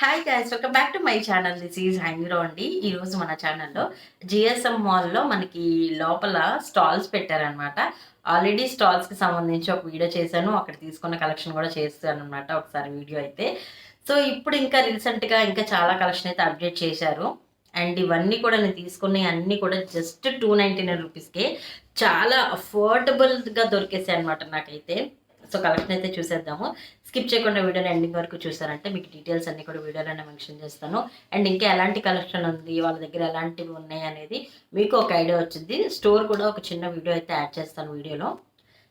Hi guys, welcome back to my channel. This is హైమీరో అండి. ఈరోజు మన ఛానల్లో జిఎస్ఎం మాల్లో మనకి లోపల స్టాల్స్ పెట్టారనమాట. ఆల్రెడీ స్టాల్స్కి సంబంధించి ఒక వీడియో చేశాను, అక్కడ తీసుకున్న కలెక్షన్ కూడా చేస్తాను అనమాట ఒకసారి వీడియో అయితే. సో ఇప్పుడు ఇంకా రీసెంట్గా ఇంకా చాలా కలెక్షన్ అయితే అప్డేట్ చేశారు. అండ్ ఇవన్నీ కూడా నేను తీసుకున్నవి అన్నీ కూడా జస్ట్ 299 రూపీస్కే చాలా అఫోర్డబుల్గా దొరికేసాయి అనమాట నాకైతే. సో కలెక్షన్ అయితే చూసేద్దాము. స్కిప్ చేయకుండా వీడియోని ఎండింగ్ వరకు చూసారంటే మీకు డీటెయిల్స్ అన్నీ కూడా వీడియోలోనే మెన్షన్ చేస్తాను. అండ్ ఇంకా ఎలాంటి కలెక్షన్ ఉంది, వాళ్ళ దగ్గర ఎలాంటివి ఉన్నాయి అనేది మీకు ఒక ఐడియా వచ్చింది. స్టోర్ కూడా ఒక చిన్న వీడియో అయితే యాడ్ చేస్తాను వీడియోలో.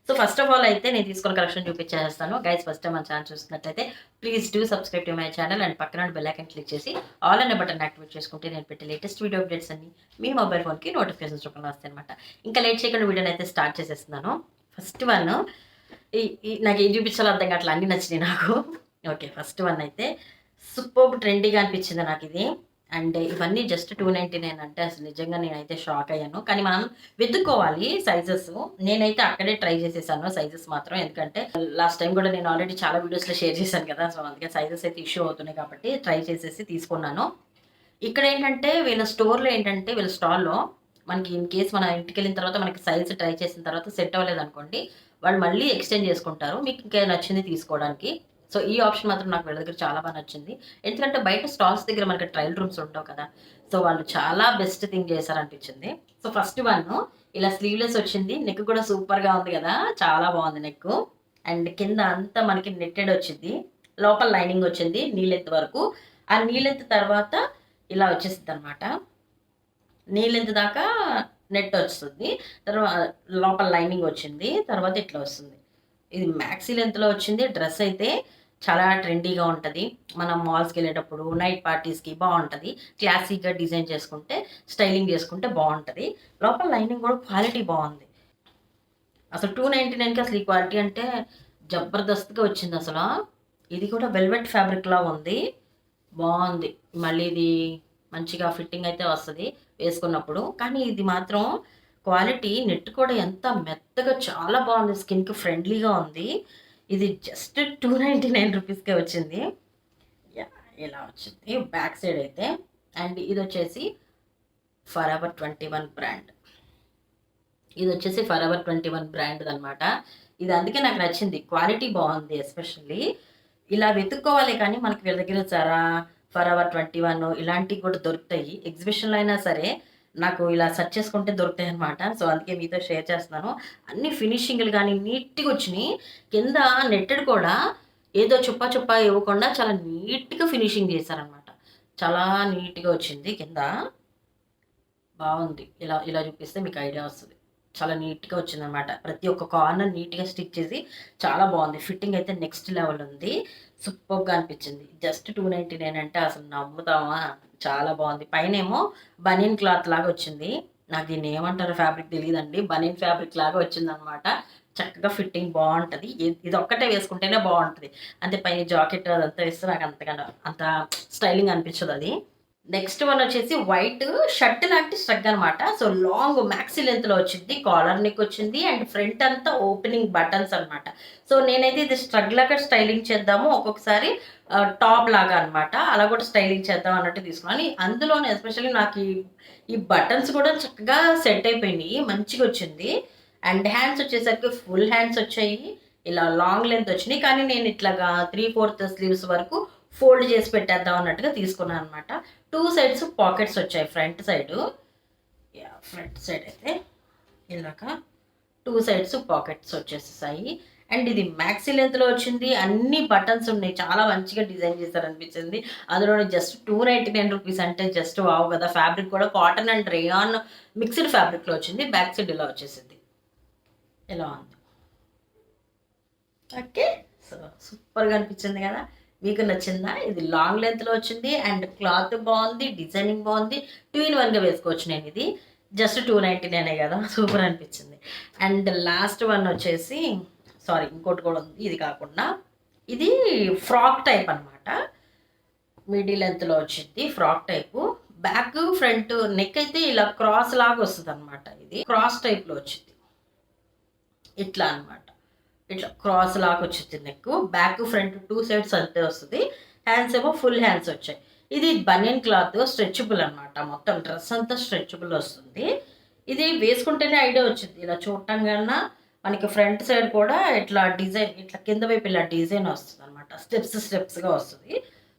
సో ఫస్ట్ ఆఫ్ ఆల్ అయితే నేను తీసుకున్న కలెక్షన్ చూపించేస్తాను. గైస్, ఫస్ట్ టైం మన ఛానల్ చూస్తున్నట్లయితే please do subscribe to my channel and పక్కన బెల్ ఐకాన్ క్లిక్ చేసి ఆల్ అనే బటన్ యాక్టివేట్ చేసుకుంటే నేను పెట్టే లేటెస్ట్ వీడియో అప్డేట్స్ అన్ని మీ మొబైల్ ఫోన్కి నోటిఫికేషన్స్ రూపంలో వస్తాయి అనమాట. ఇంకా లేట్ చేయకుండా వీడియోని అయితే స్టార్ట్ చేసేస్తున్నాను. ఫస్ట్ వన్ నాకు ఏం చూపించాలో అర్థం కావట్లే, అన్నీ నచ్చినాయి నాకు. ఓకే, ఫస్ట్ వన్ అయితే సూపర్ ట్రెండీగా అనిపించింది నాకు ఇది. అండ్ ఇవన్నీ జస్ట్ 299 అంటే అసలు నిజంగా నేనైతే షాక్ అయ్యాను. కానీ మనం వెతుక్కోవాలి సైజెస్. నేనైతే అక్కడే ట్రై చేసేసాను సైజెస్ మాత్రం, ఎందుకంటే లాస్ట్ టైం కూడా నేను ఆల్రెడీ చాలా వీడియోస్లో షేర్ చేశాను కదా. సో అందుకే సైజెస్ అయితే ఇష్యూ అవుతున్నాయి కాబట్టి ట్రై చేసేసి తీసుకున్నాను. ఇక్కడ ఏంటంటే వీళ్ళ స్టోర్లో ఏంటంటే వీళ్ళ స్టాల్లో మనకి ఇన్ కేస్ మన ఇంటికి వెళ్ళిన తర్వాత మనకి సైజ్ ట్రై చేసిన తర్వాత సెట్ అవ్వలేదు అనుకోండి, వాళ్ళు మళ్ళీ ఎక్స్చేంజ్ చేసుకుంటారు మీకు ఇంకా నచ్చింది తీసుకోవడానికి. సో ఈ ఆప్షన్ మాత్రం నాకు వీళ్ళ దగ్గర చాలా బాగా నచ్చింది. ఎందుకంటే బయట స్టాల్స్ దగ్గర మనకి ట్రయల్ రూమ్స్ ఉండవు కదా. సో వాళ్ళు చాలా బెస్ట్ థింగ్ చేశారనిపించింది. సో ఫస్ట్ వన్ ఇలా స్లీవ్లెస్ వచ్చింది, నెక్ కూడా సూపర్గా ఉంది కదా, చాలా బాగుంది నెక్. అండ్ కింద అంతా మనకి నెట్టెడ్ వచ్చింది, లోపల లైనింగ్ వచ్చింది నీళ్ళెంత్ వరకు. ఆ నీళ్ళెంత్ తర్వాత ఇలా వచ్చేసింది అనమాట. నీళ్ళెంత్ దాకా నెట్ వస్తుంది, తర్వాత లోపల లైనింగ్ వచ్చింది, తర్వాత ఇట్లా వస్తుంది. ఇది మ్యాక్సీ లెంత్లో వచ్చింది. డ్రెస్ అయితే చాలా ట్రెండీగా ఉంటుంది, మనం మాల్స్కి వెళ్ళేటప్పుడు నైట్ పార్టీస్కి బాగుంటుంది. క్లాసిక్గా డిజైన్ చేసుకుంటే స్టైలింగ్ చేసుకుంటే బాగుంటుంది. లోపల లైనింగ్ కూడా క్వాలిటీ బాగుంది. అసలు 299కి అసలు ఈ క్వాలిటీ అంటే జబర్దస్త్గా వచ్చింది అసలు. ఇది కూడా వెల్వెట్ ఫ్యాబ్రిక్లా ఉంది, బాగుంది. మళ్ళీ ఇది మంచిగా ఫిట్టింగ్ అయితే వస్తుంది వేసుకున్నప్పుడు. కానీ ఇది మాత్రం క్వాలిటీ నెట్ కూడా ఎంత మెత్తగా చాలా బాగుంది, స్కిన్కి ఫ్రెండ్లీగా ఉంది. ఇది జస్ట్ 299 రూపీస్కే వచ్చింది. ఇలా వచ్చింది బ్యాక్ సైడ్ అయితే. అండ్ ఇది వచ్చేసి ఫరెవర్ 21 బ్రాండ్. ఇది వచ్చేసి ఫరెవర్ 21 బ్రాండ్ అనమాట. ఇది అందుకే నాకు నచ్చింది, క్వాలిటీ బాగుంది. ఎస్పెషల్లీ ఇలా వెతుక్కోవాలి, కానీ మనకి వీళ్ళ దగ్గర జరా, ఫరెవర్ 21 ఇలాంటివి కూడా దొరుకుతాయి. ఎగ్జిబిషన్లో అయినా సరే నాకు ఇలా సెర్చ్ చేసుకుంటే దొరుకుతాయి అనమాట. సో అందుకే మీతో షేర్ చేస్తున్నాను. అన్ని ఫినిషింగ్లు కానీ నీట్గా వచ్చినాయి. కింద నెట్టెడ్ కూడా ఏదో చుప్పా చుప్పా ఇవ్వకుండా చాలా నీట్గా ఫినిషింగ్ చేశారనమాట. చాలా నీట్గా వచ్చింది, కింద బాగుంది. ఇలా ఇలా చూపిస్తే మీకు ఐడియా వస్తుంది. చాలా నీట్గా వచ్చిందనమాట. ప్రతి ఒక్క కార్నర్ నీట్గా స్టిచ్ చేసి చాలా బాగుంది. ఫిట్టింగ్ అయితే నెక్స్ట్ లెవెల్ ఉంది, సూపర్గా అనిపించింది. జస్ట్ 299 అంటే అసలు నమ్ముతామా, చాలా బాగుంది. పైన ఏమో బనీన్ క్లాత్ లాగా వచ్చింది, నాకు దీన్ని ఏమంటారో ఫ్యాబ్రిక్ తెలియదండి, బనీన్ ఫ్యాబ్రిక్ లాగా వచ్చిందనమాట. చక్కగా ఫిట్టింగ్ బాగుంటుంది. ఇది ఒక్కటే వేసుకుంటేనే బాగుంటుంది, అంతే పైన జాకెట్ అదంతా వేస్తే నాకు అంతగా అంత స్టైలింగ్ అనిపించదు అది. నెక్స్ట్ వన్ వచ్చేసి వైట్ షర్ట్ లాంటి స్ట్రగ్ అనమాట. సో లాంగ్ మ్యాక్సీ లెంత్లో వచ్చింది, కాలర్ నెక్ వచ్చింది అండ్ ఫ్రంట్ అంతా ఓపెనింగ్ బటన్స్ అనమాట. సో నేనైతే ఇది స్ట్రగ్ లాగా స్టైలింగ్ చేద్దాము, ఒక్కొక్కసారి టాప్ లాగా అనమాట, అలా కూడా స్టైలింగ్ చేద్దాం అన్నట్టు తీసుకున్నాను. అందులోనే ఎస్పెషల్లీ నాకు ఈ బటన్స్ కూడా చక్కగా సెట్ అయిపోయినాయి, మంచిగా వచ్చింది. అండ్ హ్యాండ్స్ వచ్చేసరికి ఫుల్ హ్యాండ్స్ వచ్చాయి, ఇలా లాంగ్ లెంత్ వచ్చినాయి. కానీ నేను ఇట్లాగా 3/4 స్లీవ్స్ వరకు ఫోల్డ్ చేసి పెట్టేద్దాం అన్నట్టుగా తీసుకున్నాను అనమాట. 2 సైడ్స్ పాకెట్స్ వచ్చాయి. ఫ్రంట్ సైడ్ అయితే ఇలాగా 2 సైడ్స్ పాకెట్స్ వచ్చేసాయి. అండ్ ఇది మ్యాక్సీ లెంత్లో వచ్చింది, అన్ని బటన్స్ ఉన్నాయి, చాలా మంచిగా డిజైన్ చేశారనిపించింది. అందులోనే జస్ట్ 299 రూపీస్ అంటే జస్ట్ వావ్ కదా. ఫ్యాబ్రిక్ కూడా కాటన్ అండ్ రేయాన్ మిక్స్డ్ ఫ్యాబ్రిక్లో వచ్చింది. బ్యాక్ సైడ్ ఇలా వచ్చేసింది, ఇలా ఉంది. ఓకే, సో సూపర్గా అనిపించింది కదా. మీకు నచ్చిందా? ఇది లాంగ్ లెంత్లో వచ్చింది అండ్ క్లాత్ బాగుంది, డిజైనింగ్ బాగుంది. 2 in 1గా వేసుకోవచ్చు. నేను ఇది జస్ట్ 299 కదా, సూపర్ అనిపించింది. అండ్ లాస్ట్ వన్ వచ్చేసి సారీ ఇంకోటి కూడా ఉంది, ఇది కాకుండా ఇది ఫ్రాక్ టైప్ అనమాట. మిడిల్ లెంత్లో వచ్చింది frock type. Back front neck అయితే ఇలా క్రాస్ లాగా వస్తుంది అనమాట. ఇది క్రాస్ టైప్లో వచ్చింది, ఇట్లా అనమాట. ఇట్లా క్రాస్ లాగా వచ్చింది నెక్. బ్యాక్ ఫ్రంట్ 2 సైడ్స్ అంతే వస్తుంది. హ్యాండ్స్ ఏమో ఫుల్ హ్యాండ్స్ వచ్చాయి. ఇది బనియన్ క్లాత్ స్ట్రెచబుల్ అనమాట. మొత్తం డ్రెస్ అంతా స్ట్రెచబుల్ వస్తుంది. ఇది వేసుకుంటేనే ఐడియా వచ్చింది. ఇలా చూడటం మనకి ఫ్రంట్ సైడ్ కూడా ఇట్లా డిజైన్ ఇట్లా కింద వైపు ఇలా డిజైన్ వస్తుంది అనమాట. స్టెప్స్గా వస్తుంది.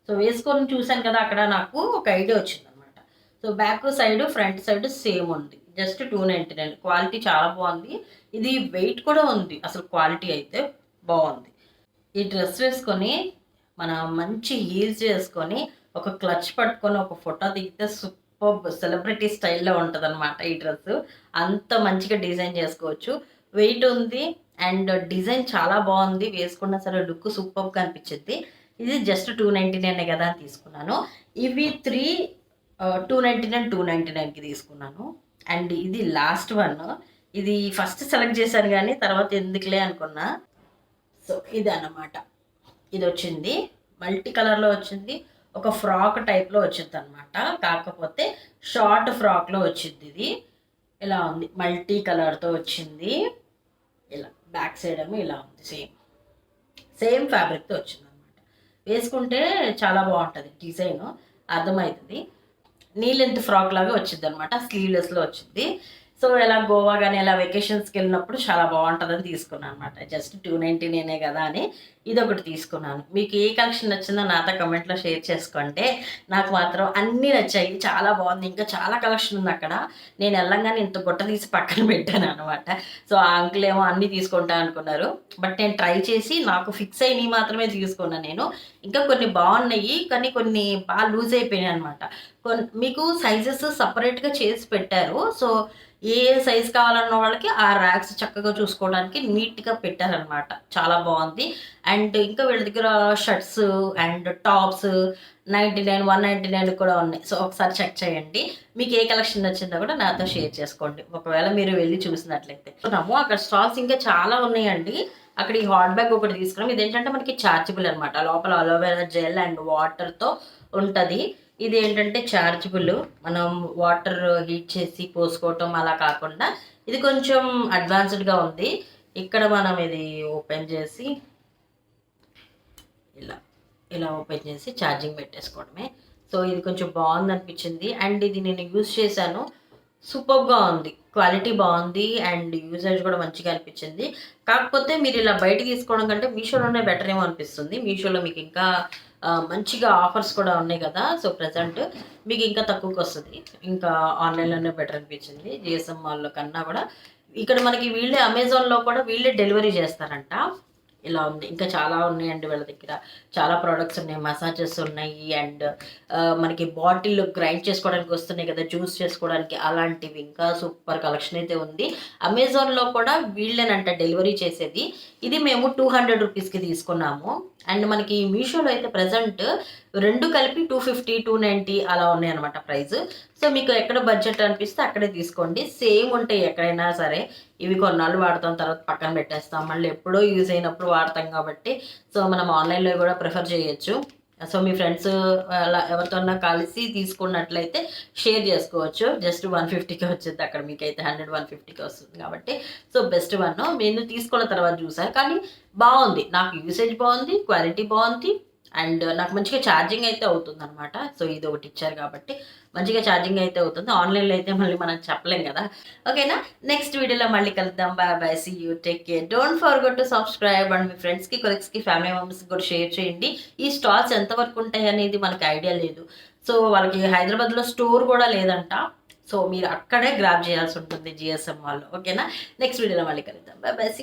సో వేసుకొని చూశాను కదా, అక్కడ నాకు ఒక ఐడియా వచ్చింది అనమాట. So back side front side same ఉంది. జస్ట్ 299. క్వాలిటీ చాలా బాగుంది. ఇది వెయిట్ కూడా ఉంది. అసలు క్వాలిటీ అయితే బాగుంది. ఈ డ్రెస్ వేసుకొని మనం మంచి హీల్స్ వేసుకొని ఒక క్లచ్ పట్టుకొని ఒక ఫోటో దిగితే సూపర్ సెలబ్రిటీ స్టైల్లో ఉంటుంది అనమాట. ఈ డ్రెస్ అంత మంచిగా డిజైన్ చేసుకోవచ్చు. వెయిట్ ఉంది అండ్ డిజైన్ చాలా బాగుంది. వేసుకున్నా సరే లుక్ సూపర్గా అనిపించింది. ఇది జస్ట్ 299 కదా అని తీసుకున్నాను. ఇవి 3 299 299కి తీసుకున్నాను. అండ్ ఇది లాస్ట్ వన్. ఇది ఫస్ట్ సెలెక్ట్ చేశాను కానీ తర్వాత ఎందుకులే అనుకున్నా. సో ఇది అన్నమాట. ఇది వచ్చింది మల్టీ కలర్లో వచ్చింది. ఒక ఫ్రాక్ టైప్లో వచ్చింది అనమాట. కాకపోతే షార్ట్ ఫ్రాక్లో వచ్చింది. ఇది ఇలా ఉంది, మల్టీ కలర్తో వచ్చింది. ఇలా బ్యాక్ సైడ్ ఏమో ఇలా ఉంది. సేమ్ ఫ్యాబ్రిక్తో వచ్చింది అనమాట. వేసుకుంటే చాలా బాగుంటుంది. డిజైన్ అర్థమవుతుంది. నీ లెంత్ ఫ్రాక్ లాగా వచ్చింది అనమాట. స్లీవ్లెస్లో వచ్చింది. సో ఇలా గోవా కానీ ఇలా వెకేషన్స్కి వెళ్ళినప్పుడు చాలా బాగుంటుందని తీసుకున్నాను అనమాట. జస్ట్ 299 కదా అని ఇది ఒకటి తీసుకున్నాను. మీకు ఏ కలెక్షన్ నచ్చిందో నాతో కమెంట్లో షేర్ చేసుకుంటే. నాకు మాత్రం అన్నీ నచ్చాయి. చాలా బాగుంది. ఇంకా చాలా కలెక్షన్ ఉంది అక్కడ. నేను వెళ్ళంగానే ఇంత గుట్ట తీసి పక్కన పెట్టాను అనమాట. సో ఆ అంకుల్ ఏమో అన్నీ తీసుకుంటా అనుకున్నారు. బట్ నేను ట్రై చేసి నాకు ఫిక్స్ అయినవి మాత్రమే తీసుకున్నాను నేను. ఇంకా కొన్ని బాగున్నాయి కానీ కొన్ని బాగా లూజ్ అయిపోయినాయి అనమాట. మీకు సైజెస్ సపరేట్గా చేసి పెట్టారు. సో ఏ సైజ్ కావాలన్న వాళ్ళకి ఆ ర్యాక్స్ చక్కగా చూసుకోవడానికి నీట్గా పెట్టారనమాట. చాలా బాగుంది. అండ్ ఇంకా వీళ్ళ దగ్గర షర్ట్స్ అండ్ టాప్స్ 99 199 కూడా ఉన్నాయి. సో ఒకసారి చెక్ చేయండి. మీకు ఏ కలెక్షన్ నచ్చిందో కూడా నాతో షేర్ చేసుకోండి ఒకవేళ మీరు వెళ్ళి చూసినట్లయితే. అక్కడ స్టాల్స్ ఇంకా చాలా ఉన్నాయండి. అక్కడ ఈ హాట్ బ్యాగ్ ఒకటి తీసుకున్నాం. ఇదేంటంటే మనకి చార్జబుల్ అనమాట. లోపల అలోవెరా జెల్ అండ్ వాటర్తో ఉంటుంది. ఇది ఏంటంటే చార్జబుల్. మనం వాటర్ హీట్ చేసి పోసుకోవటం అలా కాకుండా ఇది కొంచెం అడ్వాన్స్డ్గా ఉంది. ఇక్కడ మనం ఇది ఓపెన్ చేసి ఇలా ఓపెన్ చేసి ఛార్జింగ్ పెట్టేసుకోవడమే. సో ఇది కొంచెం బాగుంది అనిపించింది. అండ్ ఇది నేను యూజ్ చేశాను. సూపర్గా ఉంది. క్వాలిటీ బాగుంది అండ్ యూసేజ్ కూడా మంచిగా అనిపించింది. కాకపోతే మీరు ఇలా బయట తీసుకోవడం కంటే మీషోలోనే బెటర్ ఏమో అనిపిస్తుంది. మీషోలో మీకు ఇంకా మంచిగా ఆఫర్స్ కూడా ఉన్నాయి కదా. సో ప్రజెంట్ మీకు ఇంకా తక్కువకి వస్తుంది. ఇంకా ఆన్లైన్లోనే బెటర్ అనిపించింది. జిఎస్ఎం మాల్లో కన్నా కూడా. ఇక్కడ మనకి వీళ్ళే అమెజాన్లో కూడా వీళ్ళే డెలివరీ చేస్తారంట. ఇలా ఉంది. ఇంకా చాలా ఉన్నాయండి వీళ్ళ దగ్గర. చాలా ప్రోడక్ట్స్ ఉన్నాయి. మసాజెస్ ఉన్నాయి అండ్ మనకి బాటిల్ గ్రైండ్ చేసుకోవడానికి వస్తున్నాయి కదా, జ్యూస్ చేసుకోవడానికి, అలాంటివి ఇంకా సూపర్ కలెక్షన్ అయితే ఉంది. అమెజాన్లో కూడా వీళ్ళేనంట డెలివరీ చేసేది. ఇది మేము 200 రూపీస్కి తీసుకున్నాము. అండ్ మనకి మీషోలో అయితే ప్రజెంట్ రెండు కలిపి 250 290 అలా ఉన్నాయి అనమాట ప్రైస్. సో మీకు ఎక్కడ బడ్జెట్ అనిపిస్తే అక్కడే తీసుకోండి. సేమ్ ఉంటాయి ఎక్కడైనా సరే. ఇవి కొన్నాళ్ళు వాడతాం, తర్వాత పక్కన పెట్టేస్తాం. మళ్ళీ ఎప్పుడో యూజ్ అయినప్పుడు వాడతాం కాబట్టి సో మనం ఆన్లైన్లో కూడా ప్రిఫర్ చేయొచ్చు. సో మీ ఫ్రెండ్స్ అలా ఎవరితోన్నా కలిసి తీసుకున్నట్లయితే షేర్ చేసుకోవచ్చు. జస్ట్ 150కి వచ్చింది. అక్కడ మీకైతే 100 150కి వస్తుంది కాబట్టి సో బెస్ట్ వన్. నేను తీసుకున్న తర్వాత చూసాను కానీ బాగుంది. నాకు యూసేజ్ బాగుంది, క్వాలిటీ బాగుంది అండ్ నాకు మంచిగా ఛార్జింగ్ అయితే అవుతుంది అనమాట. సో ఇది ఒకటి ఇచ్చారు కాబట్టి మంచిగా ఛార్జింగ్ అయితే అవుతుంది. ఆన్లైన్లో అయితే మళ్ళీ మనం చెప్పలేం కదా. ఓకేనా, నెక్స్ట్ వీడియోలో మళ్ళీ కలుద్దాం. Bye bye, see you, take care. Don't forget to subscribe and మీ ఫ్రెండ్స్కి కొలీగ్స్కి ఫ్యామిలీ మెంబర్స్కి కూడా షేర్ చేయండి. ఈ స్టాల్స్ ఎంతవరకు ఉంటాయి అనేది మనకి ఐడియా లేదు. సో వాళ్ళకి హైదరాబాద్లో స్టోర్ కూడా లేదంట. సో మీరు అక్కడే గ్రాబ్ చేయాల్సి ఉంటుంది జిఎస్ఎం వాళ్ళు. ఓకేనా, నెక్స్ట్ వీడియోలో మళ్ళీ కలుద్దాం. Bye bye.